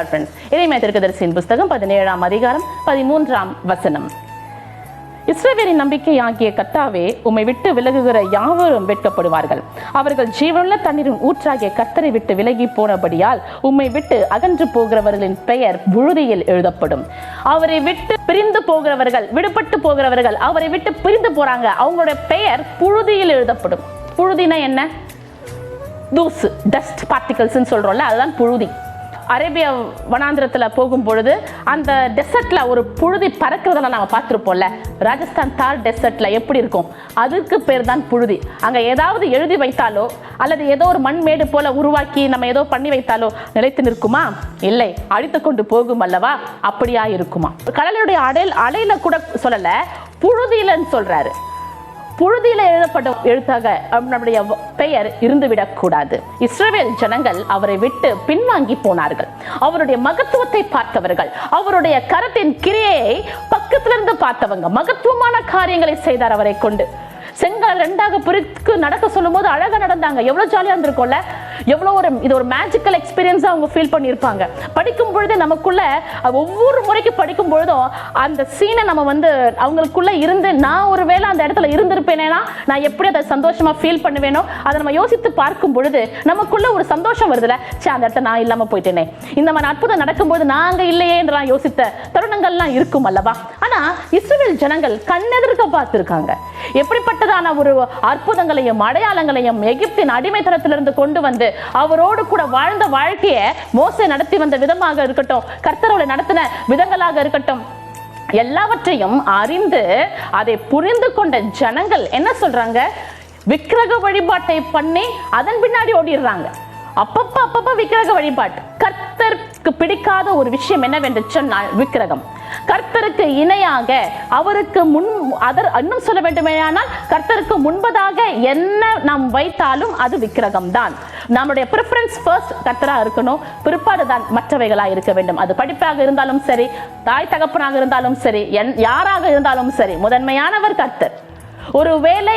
God friends. இறைமை தீர்க்கதரிசியின் புஸ்தகம் 17ஆம் அதிகாரம் 13ஆம் வசனம். இஸ்ரவேலின் நம்பிக்கையாகிய கர்த்தாவே, உம்மை விட்டு விலகுகிற யாவரும் வெட்கப்படுவார்கள். அவர்கள் ஜீவனுள்ள தண்ணீரின் ஊற்றாகிய கர்த்தரை விட்டு விலகி போனபடியால் உம்மை விட்டு அகன்று போகிறவர்களின் பெயர் புழுதியில் எழுதப்படும். அவரை விட்டு பிரிந்து போகிறவர்கள், விடுபட்டு போகிறவர்கள், அவரை விட்டு பிரிந்து போறாங்க, அவங்களுடைய பெயர் புழுதியில் எழுதப்படும். புழுதினா என்ன? தூசு, டஸ்ட் பார்ட்டிகல்ஸ் சொல்றோம்ல, அதுதான் புழுதி. அரேபியா வனாந்திரத்துல போகும் பொழுது அந்த டெசர்ட்ல ஒரு புழுதி பறக்கிறதெல்லாம் நம்ம பார்த்துருப்போம்ல. ராஜஸ்தான் தார் டெசர்ட்ல எப்படி இருக்கும், அதுக்கு பேர் தான் புழுதி. அங்க ஏதாவது எழுதி வைத்தாலோ அல்லது ஏதோ ஒரு மண்மேடு போல உருவாக்கி நம்ம ஏதோ பண்ணி வைத்தாலோ நிலைத்து நிற்குமா? இல்லை, அழித்து கொண்டு போகும் அல்லவா? அப்படியா இருக்குமா? கடலுடைய அலையில கூட சொல்லல, புழுதியிலன்னு சொல்றாரு. புழுதியில எழுதப்பட்ட எழுத்தாக நம்முடைய பெயர் இருந்துவிடக் கூடாது. இஸ்ரவேல் ஜனங்கள் அவரை விட்டு பின்வாங்கி போனார்கள். அவருடைய மகத்துவத்தை பார்த்தவர்கள், அவருடைய கரத்தின் கிரியையை பக்கத்திலிருந்து பார்த்தவங்க, மகத்துவமான காரியங்களை செய்தார் அவரை கொண்டு. செங்கல் ரெண்டாக பிரித்து நடக்க சொல்லும் போது அழகா நடந்தாங்க. எவ்வளவு ஜாலியா இருந்திருக்கும்ல, எவ்வளவு இது ஒரு மேஜிக்கல் எக்ஸ்பீரியன்ஸா அவங்க ஃபீல் பண்ணியிருப்பாங்க. படிக்கும் பொழுது நமக்குள்ள ஒவ்வொரு முறைக்கு படிக்கும் பொழுதும் அந்த சீனை நம்ம அவங்களுக்குள்ள இருந்து, நான் ஒரு வேளை அந்த இடத்துல இருந்திருப்பேனேனா நான் எப்படி அதை சந்தோஷமா ஃபீல் பண்ணுவேனோ அதை நம்ம யோசித்து பார்க்கும் பொழுது நமக்குள்ள ஒரு சந்தோஷம் வருதுல. அந்த இடத்துல நான் இல்லாம போயிட்டேனே, இந்த மாதிரி அற்புதம் நடக்கும்போது நாங்க இல்லையே என்றெல்லாம் யோசித்த தருணங்கள்லாம் இருக்கும் அல்லவா? ஆனா இஸ்ரவேல் ஜனங்கள் கண்ணெதிர்க்க பார்த்திருக்காங்க. எப்படிப்பட்டதான ஒரு அற்புதங்களையும் அடையாளங்களையும் எகிப்தின் அடிமைத்தனத்திலிருந்து கொண்டு வந்து அவரோடு கூட வாழ்ந்த வாழ்க்கையை மோசே நடத்தி வந்த விதமாக இருக்கட்டும், கர்த்தரோடு நடத்தின விதங்களாக இருக்கட்டும், எல்லாவற்றையும் அறிந்து அதை புரிந்து கொண்ட ஜனங்கள் என்ன சொல்றாங்க? விக்கிரக வழிபாட்டை பண்ணி அதன் பின்னாடி ஓடிடுறாங்க. அப்பப்ப விக்கிரக வழிபாட்டு. கர்த்தருக்கு பிடிக்காத ஒரு விஷயம் என்னவென்று சொன்னால் விக்கிரகம். கர்த்தருக்கு இணையாக, அவருக்கு இன்னும் சொல்ல வேண்டுமேயானால் கர்த்தருக்கு முன்பதாக என்ன நாம் வைத்தாலும் அது விக்கிரகம் தான். நம்முடைய பிரிஃபரன்ஸ் ஃபர்ஸ்ட் கர்த்தரா இருக்கணும், பிற்பாடு தான் மற்றவைகளா இருக்க வேண்டும். அது படிப்பாக இருந்தாலும் சரி, தாய் தகப்பனாக இருந்தாலும் சரி, யாராக இருந்தாலும் சரி, முதன்மையானவர் கர்த்தர். ஒருவேளை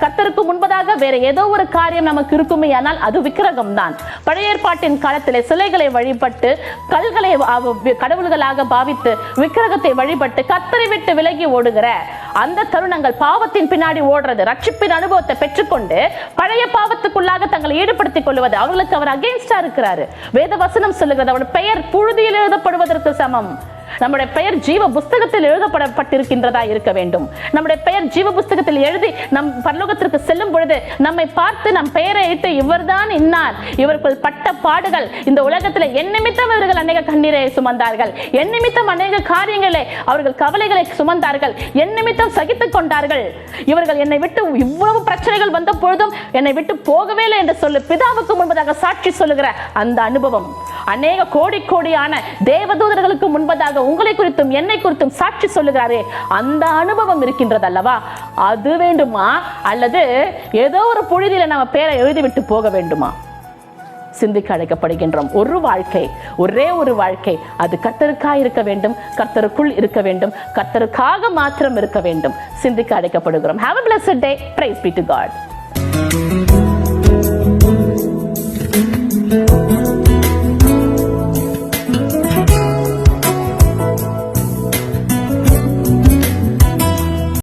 கர்த்தருக்கு முன்பதாக வேற ஏதோ ஒரு காரியம் நமக்கு இருக்குமே, ஆனால் அது விக்கிரகம் தான். பழைய ஏற்பாட்டின் காலத்திலே சிலைகளை வழிபட்டு, கல்களை கடவுள்களாக பாவித்து, விக்கிரகத்தை வழிபட்டு கர்த்தரை விட்டு விலகி ஓடுகிற அந்த தருணங்கள், பாவத்தின் பின்னாடி ஓடுறது, ரட்சிப்பின் அனுபவத்தை பெற்றுக்கொண்டு பழைய பாவத்துக்குள்ளாக தங்களை ஈடுபடுத்திக் கொள்வது, அவர்களுக்கு அவர் அகெயின்ஸ்டா இருக்கிறாரு. வேத வசனம் சொல்லுகிறது, அவருடைய பெயர் புழுதியில் எழுதப்படுவதற்கு சமம். நம்முடைய பெயர் ஜீவ புஸ்தகத்தில் எழுதப்பட்டிருக்கின்றதா இருக்க வேண்டும். நம்முடைய பெயர் ஜீவ புஸ்தகத்தில் எழுதி நம் பரலோகத்திற்கு செல்லும் பொழுது நம்மை பார்த்து நம் பெயரை இட்டு, இவர்தான் இன்னார், இவர்கள் பட்ட பாடுகள், இந்த உலகத்தில் என் நிமித்தம் இவர்கள் அநேக கண்ணீரை சுமந்தார்கள், என் நிமித்தம் அநேக காரியங்களை, அவர்கள் கவலைகளை சுமந்தார்கள், என் நிமித்தம் சகித்துக் கொண்டார்கள், இவர்கள் என்னை விட்டு இவ்வளவு பிரச்சனைகள் வந்த பொழுதும் என்னை விட்டு போகவே இல்லை என்று சொல்லு பிதாவுக்கு முன்பதாக சாட்சி சொல்லுகிற அந்த அனுபவம், அநேக கோடியான தேவதூதர்களுக்கு முன்பதாக உங்களை குறித்தும் என்னை குறித்தும் சாட்சி சொல்லுகிறாரே, அந்த அனுபவம் இருக்கின்றது அல்லவா? அது வேண்டுமா, அல்லது ஏதோ ஒரு புழுதியில நம்ம பேரை எழுதிவிட்டு போக வேண்டுமா? சிந்திக்க அழைக்கப்படுகின்றோம். ஒரு வாழ்க்கை, ஒரே ஒரு வாழ்க்கை, அது கர்த்தருக்காக இருக்க வேண்டும், கர்த்தருக்குள் இருக்க வேண்டும், கர்த்தருக்காக மாத்திரம் இருக்க வேண்டும். சிந்திக்க அழைக்கப்படுகிறோம். Have a blessed day. Praise be to God.